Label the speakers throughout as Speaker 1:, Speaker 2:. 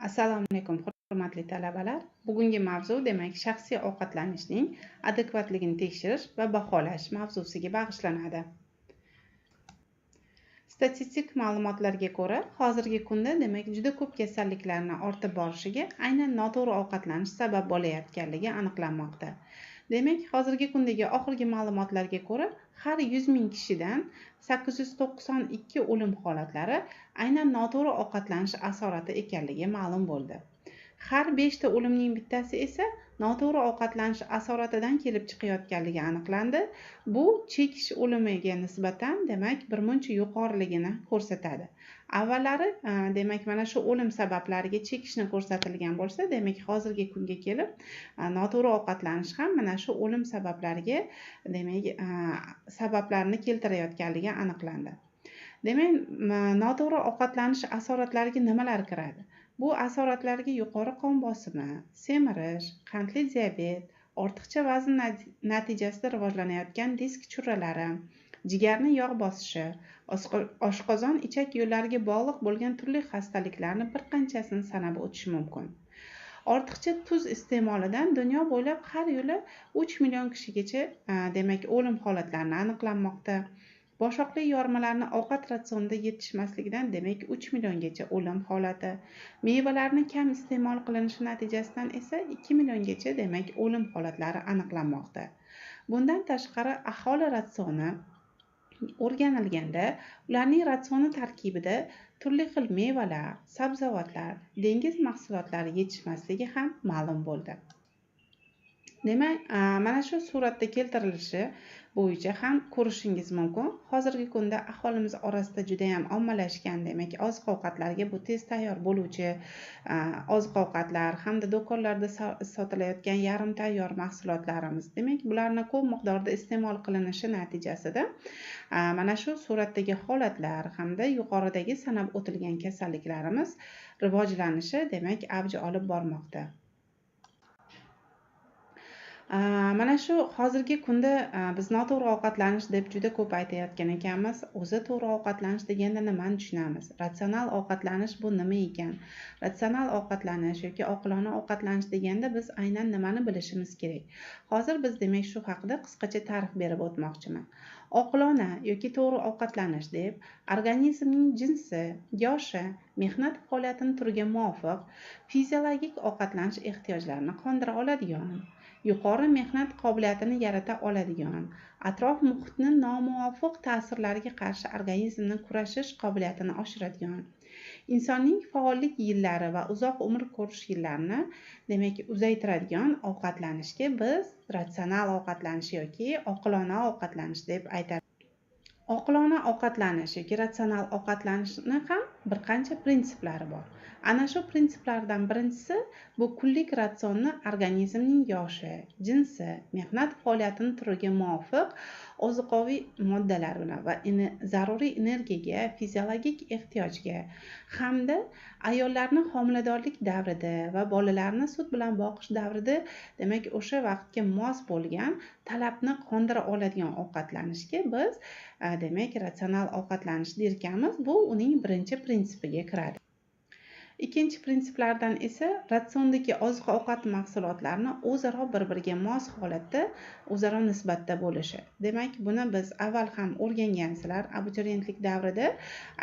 Speaker 1: Assalomu alaykum hurmatli talabalar. Bugungi mavzu demak shaxsiy ovqatlanishning adekvatligini tekshirish va baholash mavzusiga bag'ishlanadi. Statistik ma'lumotlarga ko'ra, hozirgi kunda demak juda ko'p kasalliklarning ortib borishiga aynan noto'g'ri ovqatlanish sabab bo'layotganligi aniqlanmoqda. Demak, hozirgi kundagi oxirgi ma'lumotlarga ko'ra, har 100 ming kishidan 892 o'lim holatlari aynan noto'g'ri ovqatlanish asorati ekanligi ma'lum bo'ldi. Har 5 ta o'limning bittasi esa noto'g'ri ovqatlanish asoratidan kelib chiqayotganligi aniqlandi. Bu chekish o'limiga nisbatan demak birmuncha yuqoriligini ko'rsatadi. Avvallari demak mana shu o'lim sabablariga chekishni ko'rsatilgan bo'lsa, demak hozirgi kunga kelib noto'g'ri ovqatlanish ham mana shu o'lim sabablariga demak sabablarni keltirayotganligi aniqlandi. Demak, noto'g'ri ovqatlanish asoratlariga nimalar kiradi? Bu asoratlarga yuqori qon bosimi, semirish, qandli diabet, ortiqcha vazn natijasida rivojlanayotgan disk churralari, jigarni yog' bosishi, oshqozon ichak yo'llariga bog'liq bo'lgan turli xastaliklarni bir qanchasini sanab o'tish mumkin. Ortiqcha tuz iste'molidan dunyo bo'ylab har yili 3 million kishigacha demak o'lim holatlari aniqlanmoqda. Boshoqli yormalarni ovqat ratsionida yetishmasligidan demak 3 milliongacha o'lim holati. Mevalarni kam iste'mol qilinishi natijasidan esa 2 milliongacha demak o'lim holatlari aniqlanmoqda. Bundan tashqari aholi ratsioni o'rganilganda, ularning ratsioni tarkibida turli xil mevalar, sabzavotlar, dengiz mahsulotlari yetishmasligi ham ma'lum bo'ldi. Demak, mana shu suratda keltirilishi bo'yicha ham ko'rishingiz mumkin. Hozirgi kunda aholimiz orasida juda ham ommalashgan demak oziq-ovqatlarga bu tez tayyor bo'luvchi oziq-ovqatlar hamda do'konlarda sotilayotgan yarim tayyor mahsulotlarimiz. Demak, bularni ko'p miqdorda iste'mol qilinishi natijasida mana shu suratdagi holatlar hamda yuqoridagi sanab o'tilgan kasalliklarimiz rivojlanishi demak avj olib bormoqda. Mana shu hozirgi kunda biz noto'g'ri ovqatlanish deb juda ko'p aytayotgan ekanmiz. O'zi to'g'ri ovqatlanish deganda nimani tushunamiz? Ratsional ovqatlanish bu nima ekan? Ratsional ovqatlanish yoki oqilona ovqatlanish deganda biz aynan nimani bilishimiz kerak? Hozir biz demak shu haqida qisqacha ta'rif berib o'tmoqchiman. Oqilona yoki to'g'ri ovqatlanish deb organizmning jinsi, yoshi, mehnat faoliyatining turiga muvofiq fiziologik ovqatlanish ehtiyojlarini qondira oladigan, yuqori mehnat qobiliyatini yarata oladigan, atrof muhitni nomuvofiq ta'sirlarga qarshi organizmning kurashish qobiliyatini oshiradigan, insonning faollik yillari va uzoq umr ko'rish yillarini demak uzaytiradigan ovqatlanishga biz ratsional ovqatlanish yoki oqilona ovqatlanish deb aytamiz. Oqilona ovqatlanish yoki ratsional ovqatlanishni ham bir qancha prinsiplari bor. Ana shu prinsiplardan birinchisi bu kunlik ratsionni organizmning yoshi, jinsi, mehnat faoliyatining turiga muvofiq ozuqaviy moddalarni va zaruriy energiyaga, fiziologik ehtiyojga hamda ayollarning homiladorlik davrida va bolalarni sut bilan boqish davrida demak o'sha vaqtga mos bo'lgan talabni qondira oladigan ovqatlanishga biz demak ratsional ovqatlanish derkanmiz. Bu uning birinchi prinsipiga kiradi. Ikkinchi prinsiplardan esa ratsiondagi oziq-ovqat mahsulotlarini o'zaro bir-biriga mos holatda o'zaro nisbatda bo'lishi. Demak, buni biz avval ham o'rgangansizlar. Abituriyentlik davrida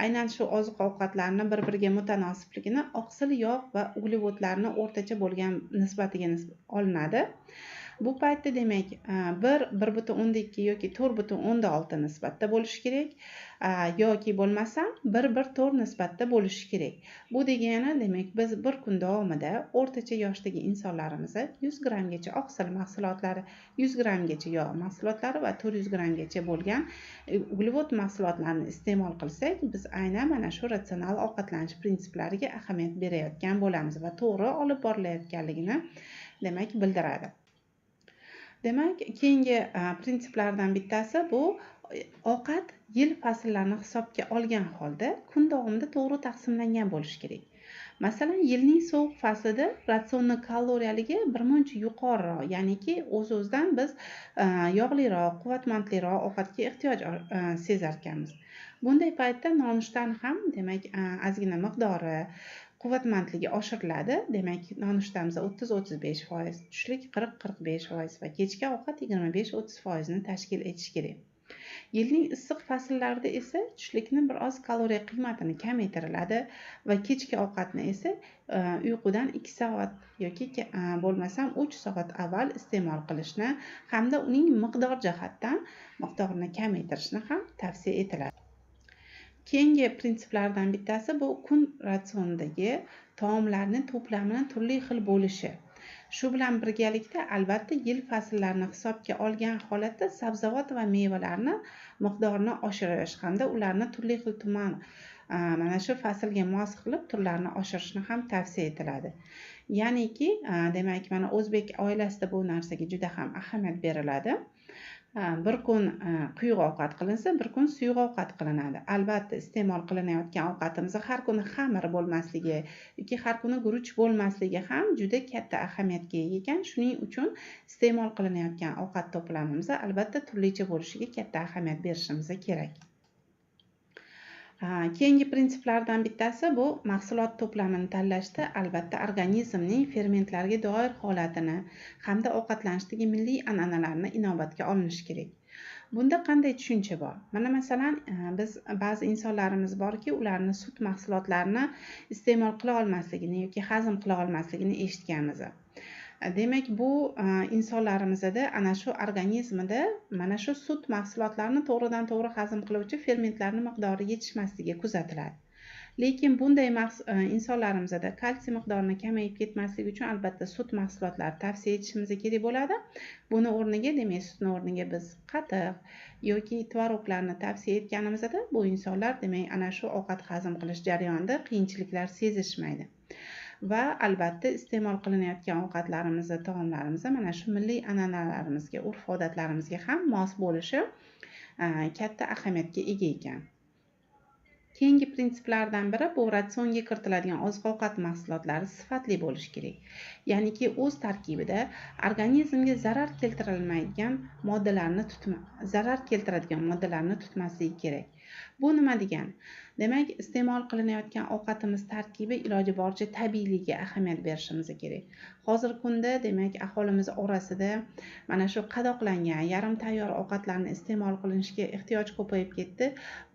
Speaker 1: aynan shu oziq-ovqatlarni bir-biriga mutanosibligini oqsil yog' va uglevodlarni o'rtacha bo'lgan nisbatiga olinadi. Bu paytda demak 1,2 yoki 4,6 nisbatda bo'lishi kerak yoki bo'lmasa 1,4 nisbatda bo'lishi kerak. Bu degani demak biz bir kun davomida o'rtacha yoshdagi insonlarimizga 100 grammgacha oqsil mahsulotlari, 100 grammgacha yog' mahsulotlari va 400 grammgacha bo'lgan uglevod mahsulotlarni iste'mol qilsak, biz aynan mana shu ratsional ovqatlanish prinsiplariga ahamiyat berayotgan bo'lamiz va to'g'ri olib borilayotganligini demak bildiradi. Demak, keyingi prinsiplardan bittasi bu ovqat yil faslarini hisobga olgan holda kun davomida to'g'ri taqsimlangan bo'lishi kerak. Masalan, yilning sovuq faslida ratsionning kaloriyaligi birmuncha yuqoriroq, ya'niki o'z-o'zidan biz yog'liroq, quvvatmandliroq ovqatga ehtiyoj sezar ekanmiz. Bunday paytda nonushtaning ham demak ozgina miqdori quvvatmandligi oshiriladi. Demak, nonushtamizda 30-35%, tushlik 40-45% va kechki ovqat 25-30% tashkil etish kerak. Yilning issiq fasllarida esa tushlikni biroz kaloriya qiymatini kamaytiriladi va kechki ovqatni esa uyqudan 2 soat yoki bo'lmasam 3 soat avval iste'mol qilishni hamda uning miqdor jihatdan miqdorini kamaytirishni ham tavsiya etiladi. Keyingi prinsiplardan bittasi bu kun ratsionidagi taomlarning to'plamini turli xil bo'lishi. Shu bilan birgalikda albatta yil faslarini hisobga olgan holatda sabzavot va mevalarni miqdorini oshirish hamda ularni turli xil tuman mana shu faslga mos qilib turlarini oshirishni ham tavsiya etiladi. Ya'niki, demak, mana o'zbek oilasida bu narsaga juda ham ahamiyat beriladi. Bir kun quyuq ovqat qilinsa, bir kun suyuq ovqat qilinadi. Albatta, iste'mol qilinayotgan ovqatimiz har kuni xamir bo'lmasligi yoki har kuni guruch bo'lmasligi ham juda katta ahamiyatga ega ekan. Shuning uchun iste'mol qilinayotgan ovqat to'plamimiz albatta turlicha bo'lishiga katta ahamiyat berishimiz kerak. Keyingi prinsiplardan bittasi bu mahsulot to'plamini tanlashda albatta organizmning fermentlarga doir holatini hamda ovqatlanishdagi milliy an'analarni inobatga olinishi kerak. Bunda qanday tushuncha bor? Mana masalan, biz ba'zi insonlarimiz borki, ularni sut mahsulotlarini iste'mol qila olmasligini yoki hazm qila olmasligini eshitganmiz. Demak, bu insonlarimizda ana shu organizmida mana shu sut mahsulotlarini to'g'ridan to'g'ri hazm qiluvchi fermentlarning miqdori yetishmasligi kuzatiladi. Lekin bunday insonlarimizda kalsiy miqdorini kamayib ketmasligi uchun albatta sut mahsulotlari tavsiya etishimiz kerak bo'ladi. Buni o'rniga, demak, sutni o'rniga biz qatiq yoki tvoroglarni tavsiya etganimizda bu insonlar demak ana shu ovqat hazm qilish jarayonida qiyinchiliklar sezishmaydi. Va albatta iste'mol qilinayotgan ovqatlarimizda, taomlarimizda mana shu milliy an'analarimizga, urf-odatlarimizga ham mos bo'lishi katta ahamiyatga ega ekan. Keyingi prinsiplardan biri bu ratsionga kiritiladigan oziq-ovqat mahsulotlari sifatli bo'lishi kerak. Ya'niki o'z tarkibida organizmga zarar keltiradigan moddalarni tutmasligi kerak. Bu nima degani? Demak, iste'mol qilinayotgan ovqatimiz tarkibi iloji boricha tabiiyligiga ahamiyat berishimiz kerak. Hozirgi kunda demak aholimiz orasida mana shu qadoqlangan, yarim tayyor ovqatlarni iste'mol qilinishga ehtiyoj ko'payib ketdi.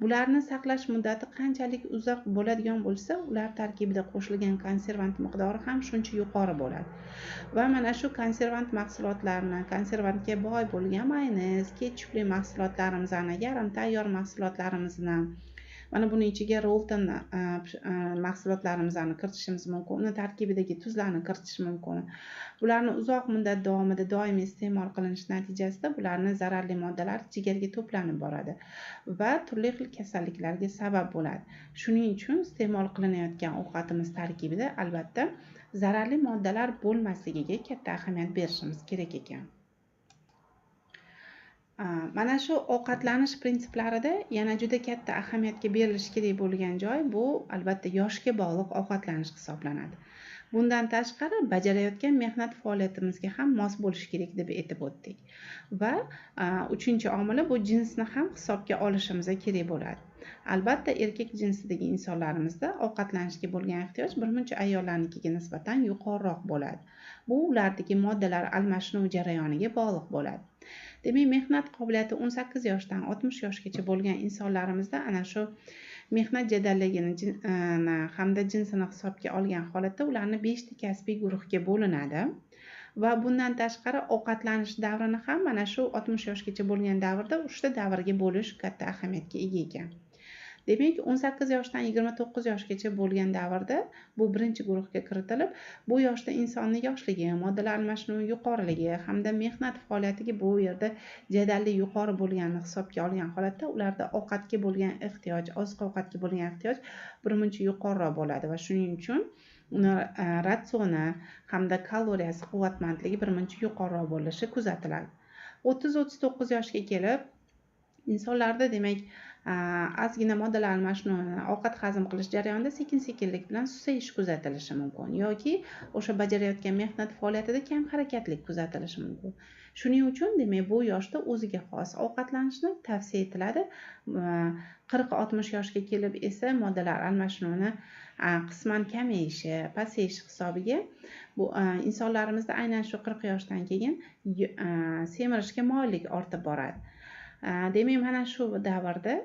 Speaker 1: Bularni saqlash muddati qanchalik uzoq bo'ladigan bo'lsa, ular tarkibida qo'shilgan konservant miqdori ham shuncha yuqori bo'ladi. Va mana shu konservant mahsulotlarni, konservantga boy bo'lgan mayonez, ketchupli mahsulotlarimizni, yarim tayyor mahsulotlarimizni, mana buning ichiga Rolton mahsulotlarimizni kiritishimiz mumkin. Uni tarkibidagi tuzlarni kiritish mumkin. Bularni uzoq muddat davomida doimiy iste'mol qilinish natijasida bularning zararli moddalar jigarga to'planib boradi va turli xil kasalliklarga sabab bo'ladi. Shuning uchun iste'mol qilinayotgan ovqatimiz tarkibida albatta zararli moddalar bo'lmasligiga katta ahamiyat berishimiz kerak ekan. Mana shu ovqatlanish prinsiplarida yana juda katta ahamiyatga berilishi kerak bo'lgan joy bu albatta yoshga bog'liq ovqatlanish hisoblanadi. Bundan tashqari bajarayotgan mehnat faoliyatimizga ham mos bo'lishi kerak deb aytib o'tdik. Va uchinchi omili bu jinsni ham hisobga olishimiz kerak bo'ladi. Albatta erkak jinsidagi insonlarimizda ovqatlanishga bo'lgan ehtiyoj birmuncha ayollarnikiga nisbatan yuqoriroq bo'ladi. Bu ulardagi moddalar almashinuv jarayoniga bog'liq bo'ladi. Demak, mehnat qobiliyati 18 yoshdan 60 yoshgacha bo'lgan insonlarimizda ana shu mehnat jadalligini hamda jinsini hisobga olgan holatda ularni 5 ta kasbiy guruhga bo'linadi. Va bundan tashqari ovqatlanish davrini ham mana shu 60 yoshgacha bo'lgan davrda 3 ta davrga bo'lish katta ahamiyatga ega ekan. Demak, 18 yoshdan 29 yoshgacha bo'lgan davrda bu birinchi guruhga kiritilib, bu yoshda insonning yoshligi, moddalar almashinuvi yuqoriligi hamda mehnat faoliyatiga bu yerda jadallik yuqori bo'lganini hisobga olgan holatda ularda ovqatga bo'lgan ehtiyoj, oziq-ovqatga bo'lgan ehtiyoj birmuncha yuqoriroq bo'ladi va shuning uchun uni ratsioni hamda kaloriyasi, quvvatmandligi birmuncha yuqoriroq bo'lishi kuzatiladi. 30-39 yoshga kelib insonlarda demak ozgina moddalar almashinuvini ovqat hazm qilish jarayonida sekin-sekinlik bilan susayish kuzatilishi mumkin yoki o'sha bajarayotgan mehnat faoliyatida kam harakatlik kuzatilishi mumkin. Shuning uchun demak bu yoshda o'ziga xos ovqatlanishni tavsiya etiladi. 40-60 yoshga kelib esa moddalar almashinuvini qisman kamayishi, pasayishi hisobiga bu insonlarimizda aynan shu 40 yoshdan keyin semirishga moyillik ortib boradi. Demak, mana shu davrda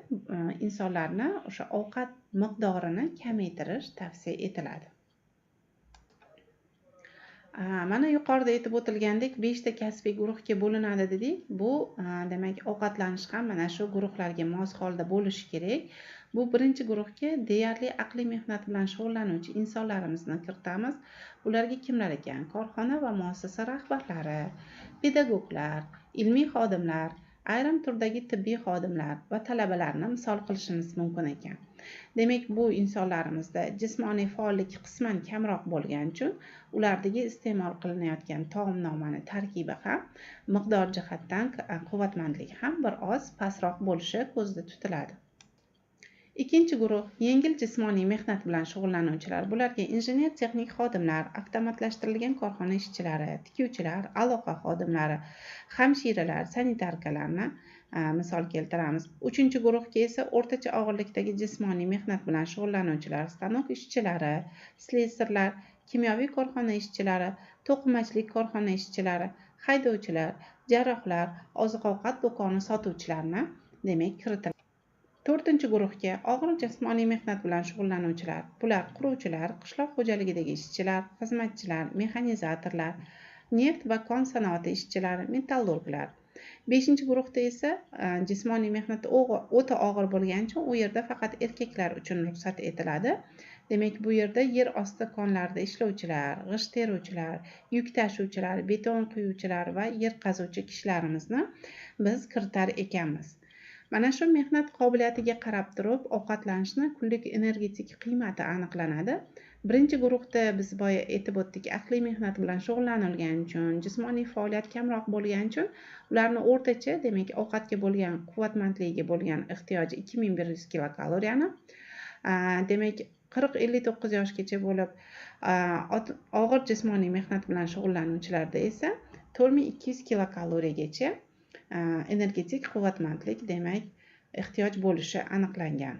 Speaker 1: insonlarni o'sha ovqat miqdorini kamaytirish tavsiya etiladi. Mana yuqorida aytib o'tilgandek 5 ta kasbiy guruhga bo'linadi dedik. Bu demak ovqatlanish ham mana shu guruhlarga mos holda bo'lishi kerak. Bu birinchi guruhga deyarli aqliy mehnat bilan shug'ullanuvchi insonlarimizni kiritamiz. Ularga kimlar ekan? Korxona va muassasa rahbarlari, pedagoglar, ilmiy xodimlar, ayrim turdagi tibbiy xodimlar va talabalarni misol qilishimiz mumkin ekan. Demak, bu insonlarimizda jismoniy faollik qisman kamroq bo'lgani uchun ulardagi iste'mol qilinayotgan taomnomani tarkibi ham miqdor jihatdan quvvatmandligi ham biroz pastroq bo'lishi ko'zda tutiladi. Ikkinchi guruh yengil jismoniy mehnat bilan shug'ullanuvchilar. Bularga injener texnik xodimlar, avtomatlashtirilgan korxona ishchilari, tikuvchilar, aloqa xodimlari, hamshiralar, sanitarkalarni misol keltiramiz. Uchinchi guruhga esa o'rtacha og'irlikdagi jismoniy mehnat bilan shug'ullanuvchilar, stanok ishchilari, slesarlar, kimyoviy korxona ishchilari, to'qimachilik korxona ishchilari, haydovchilar, jarrohlar, oziq-ovqat do'koni sotuvchilarni demak kiritiladi. To'rtinchi guruhga og'ir jismoniy mehnat bilan shug'ullanuvchilar. Bular quruvchilar, qishloq xo'jaligidagi ishchilar, xizmatchilar, mexanizatorlar, neft va kon sanoati ishchilari, metallurglar. 5-guruhda esa jismoniy mehnat o'ta og'ir bo'lgani uchun u yerda faqat erkaklar uchun ruxsat etiladi. Demak, bu yerda yer osti konlarida ishlovchilar, g'isht teruvchilar, yuk tashuvchilar, beton quyuvchilar va yer qazuvchi kishilarimizni biz kiritar ekanmiz. Mana shu mehnat qobiliyatiga qarab turib ovqatlanishni kunlik energetik qiymati aniqlanadi. Birinchi guruhda biz boya aytib o'tdik, aqliy mehnat bilan shug'ullanilgani uchun, jismoniy faoliyat kamroq bo'lgani uchun ularni o'rtacha demak ovqatga bo'lgan quvvatmandligiga bo'lgan ehtiyoji 2100 kilokaloriyani, demak 40-59 yoshgacha bo'lib og'ir jismoniy mehnat bilan shug'ullanuvchilarda esa 4200 kilokaloriyagacha energetik quvvatmandlik demak ehtiyoj bo'lishi aniqlangan.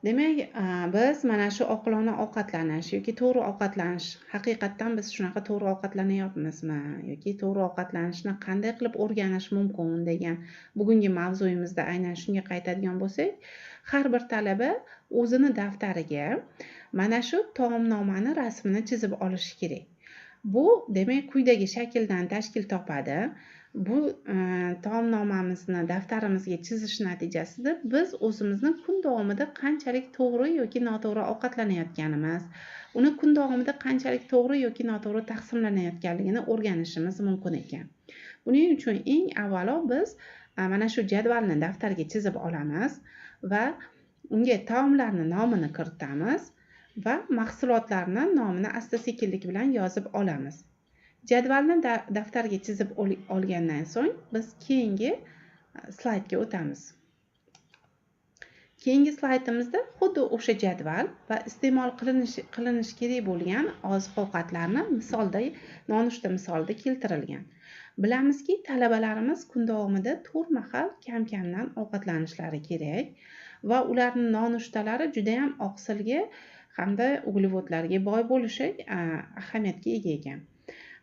Speaker 1: Demak, biz mana shu oqilona ovqatlanish yoki to'g'ri ovqatlanish, haqiqatdan biz shunaqa to'g'ri ovqatlanyapmizmi yoki to'g'ri ovqatlanishni qanday qilib o'rganish mumkin degan bugungi mavzuyimizda aynan shunga qaytadigan bo'lsak, har bir talaba o'zini daftariga mana shu taomnomani rasmini chizib olishi kerak. Bu demak quyidagi shakldan tashkil topadi. Bu taomnomamizni daftarimizga chizish natijasida biz o'zimizni kun davomida qanchalik to'g'ri yoki noto'g'ri ovqatlanayotganimiz, uni kun davomida qanchalik to'g'ri yoki noto'g'ri taqsimlanayotganligini o'rganishimiz mumkin ekan. Buning uchun eng avvalo biz mana shu jadvalni daftarga chizib olamiz va unga taomlarning nomini kiritamiz va mahsulotlarni nomini asta-sekinlik bilan yozib olamiz. Jadvalni daftarga chizib olgandan so'ng biz keyingi slaydga o'tamiz. Keyingi slaydimizda xuddi o'sha jadval va iste'mol qilinish kerak bo'lgan oziq-ovqatlarni misolda, nonushta misolida keltirilgan. Bilamizki, talabalarimiz kun davomida 4 mahal kam-kamdan ovqatlanishlari kerak va ularning nonushtalari juda ham oqsilga hamda uglevodlarga boy bo'lishi ahamiyatga ega ekan.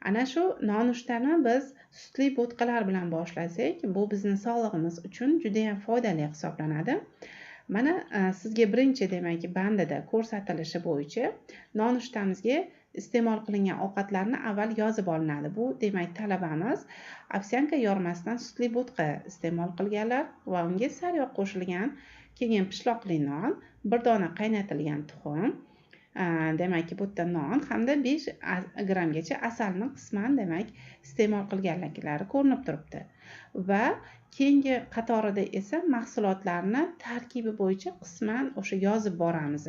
Speaker 1: Ana shu nonushtani biz sutli bo'tqalar bilan boshlasak, bu bizning sog'lig'imiz uchun juda ham foydali hisoblanadi. Mana sizga birinchi demak bandida ko'rsatilishi bo'yicha nonushtamizga iste'mol qilingan ovqatlarni avval yozib olinadi. Bu demak talabamiz ovsyanka yormasidan sutli bo'tqa iste'mol qilganlar va unga sariyog' qo'shilgan, keyin pishloqli non, bir dona qaynatilgan tuxum, demak bu yerda non hamda 5 grammgacha asalni qisman demak iste'mol qilganliklari ko'rinib turibdi. Va keyingi qatorida esa mahsulotlarni tarkibi bo'yicha qisman o'sha yozib boramiz.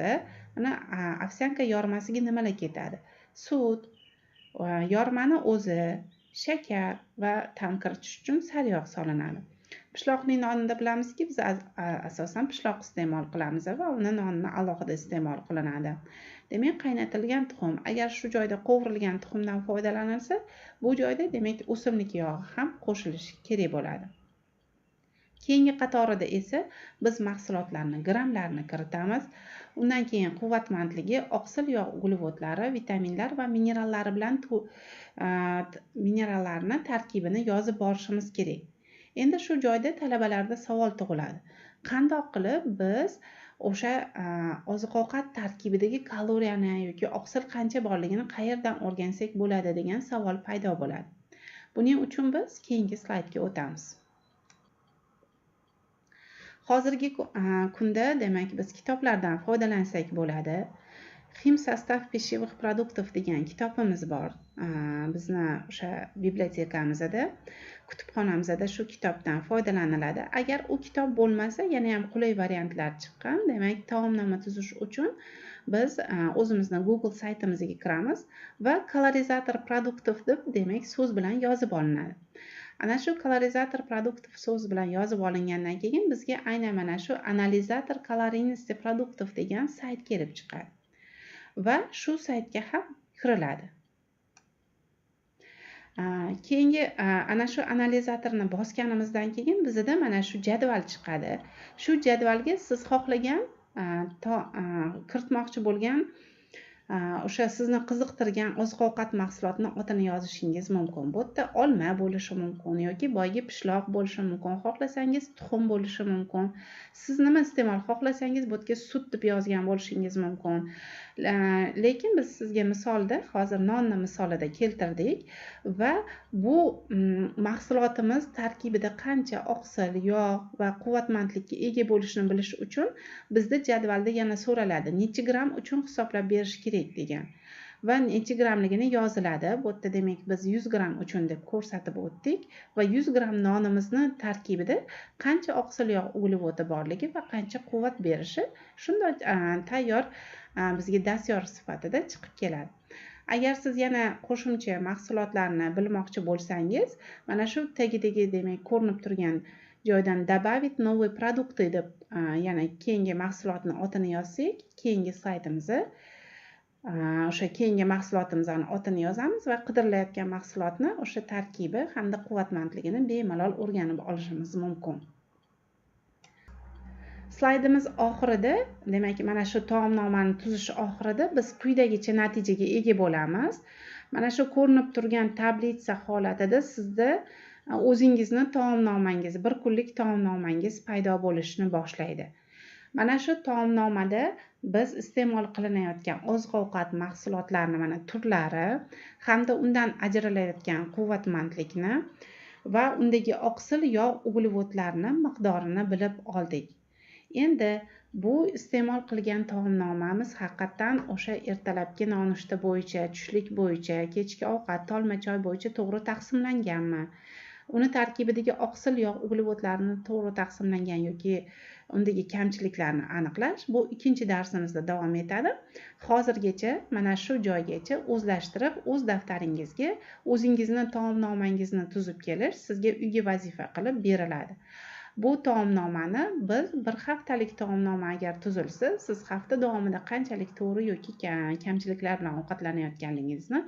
Speaker 1: Mana ovsyanka yormasiga nimalar ketadi? Sut, yormani o'zi, shakar va ta'm kiritish uchun sariyog' solinadi. Pishloqli nonni bilamizki, biz asosan pishloq iste'mol qilamiz va uni nonni alohida iste'mol qilinadi. Demak, qaynatilgan tuxum, agar shu joyda qovurilgan tuxumdan foydalanilsa, bu joyda demak o'simlik yog'i ham qo'shilishi kerak bo'ladi. Keyingi qatorida esa biz mahsulotlarni grammlarini kiritamiz. Undan keyin quvvatmandligi, oqsil yog' uglevodlari, vitaminlar va minerallarni tarkibini yozib borishimiz kerak. Endi shu joyda talabalarda savol tug'iladi. Qandoq qilib biz o'sha oziq-ovqat tarkibidagi kaloriyani yoki oqsil qancha borligini qayerdan o'rgansak bo'ladi degan savol paydo bo'ladi. Buning uchun biz keyingi slaydga o'tamiz. Hozirgi kunda demak biz kitoblardan foydalansak bo'ladi. Xim sostav pищевых produktov degan kitobimiz bor. Bizni o'sha bibliotekamizda, kutubxonamizda shu kitobdan foydalaniladi. Agar u kitob bo'lmasa, yana ham qulay variantlar chiqqan. Demak, taomnoma tuzish uchun biz o'zimizni Google saytimizga kiramiz va kolorizator produktov deb demak so'z bilan yozib olinadi. Ana shu kolorizator produktov so'z bilan yozib olingandan keyin bizga aynan mana shu analizator kalorinnosti produktov degan sayt kelib chiqadi. Va shu saytga ham kiriladi. Keyingi ana shu analizatorni bosganimizdan keyin bizda mana shu jadval chiqadi. Shu jadvalga siz xohlagan kiritmoqchi bo'lgan o'sha sizni qiziqtirgan oziq-ovqat mahsulotini otini yozishingiz mumkin. Bu yerda olma bo'lishi mumkin yoki boyagi pishloq bo'lishi mumkin. Xohlasangiz tuxum bo'lishi mumkin. Siz nima iste'mol xohlasangiz bu yerga sut deb yozgan bo'lishingiz mumkin. Lekin biz sizga misolda hozir nonni misolida keltirdik va bu mahsulotimiz tarkibida qancha oqsil, yog' va quvvatmandlikka ega bo'lishini bilish uchun bizda jadvalda yana so'raladi. Necha gram uchun hisoblab berish kerak degan. Va necha gramligini yoziladi. Bu yerda demak biz 100 gram uchun deb ko'rsatib o'tdik va 100 gram nonimizni tarkibida qancha oqsil yog' uglevodi borligi va qancha quvvat berishi shunday tayyor bizga dastyor sifatida chiqib keladi. Agar siz yana qo'shimcha mahsulotlarni bilmoqchi bo'lsangiz, mana shu tagidagi demak ko'rinib turgan joydan добавить новые продукты deb yana keyingi mahsulotni otini yozsak, keyingi slaydimizda o'sha keyingi mahsulotimizning otini yozamiz va qidirilayotgan mahsulotni o'sha tarkibi hamda quvvatmandligini bemalol o'rganib olishimiz mumkin. Slaydimiz oxirida, demak mana shu taomnomani tuzish oxirida biz quyidagicha natijaga ega bo'lamiz. Mana shu ko'rinib turgan tablitsa holatida sizda o'zingizni taomnomangiz, bir kunlik taomnomangiz paydo bo'lishni boshlaydi. Mana shu taomnomada biz iste'mol qilinayotgan oziq-ovqat mahsulotlarini mana turlari hamda undan ajralayotgan quvvatmandlikni va undagi oqsil yog' uglevodlarni miqdorini bilib oldik. Endi bu iste'mol qilgan taomnomamiz haqiqatan o'sha ertalabki nonushta bo'yicha, tushlik bo'yicha, kechki ovqat, tolma choy bo'yicha to'g'ri taqsimlanganmi? Uni tarkibidagi oqsil yog' uglevodlarini to'g'ri taqsimlangan yoki undagi kamchiliklarni aniqlash bu ikkinchi darsimizda davom etadi. Hozirgacha mana shu joygacha o'zlashtirib, o'z daftaringizga o'zingizni taomnomangizni tuzib kelish sizga uyga vazifa qilib beriladi. Bu taomnomani biz bir haftalik taomnoma agar tuzilsa, siz hafta davomida qanchalik to'g'ri yoki kamchiliklar bilan ovqatlanayotganligingizni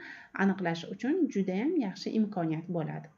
Speaker 1: aniqlash uchun juda ham yaxshi imkoniyat bo'ladi.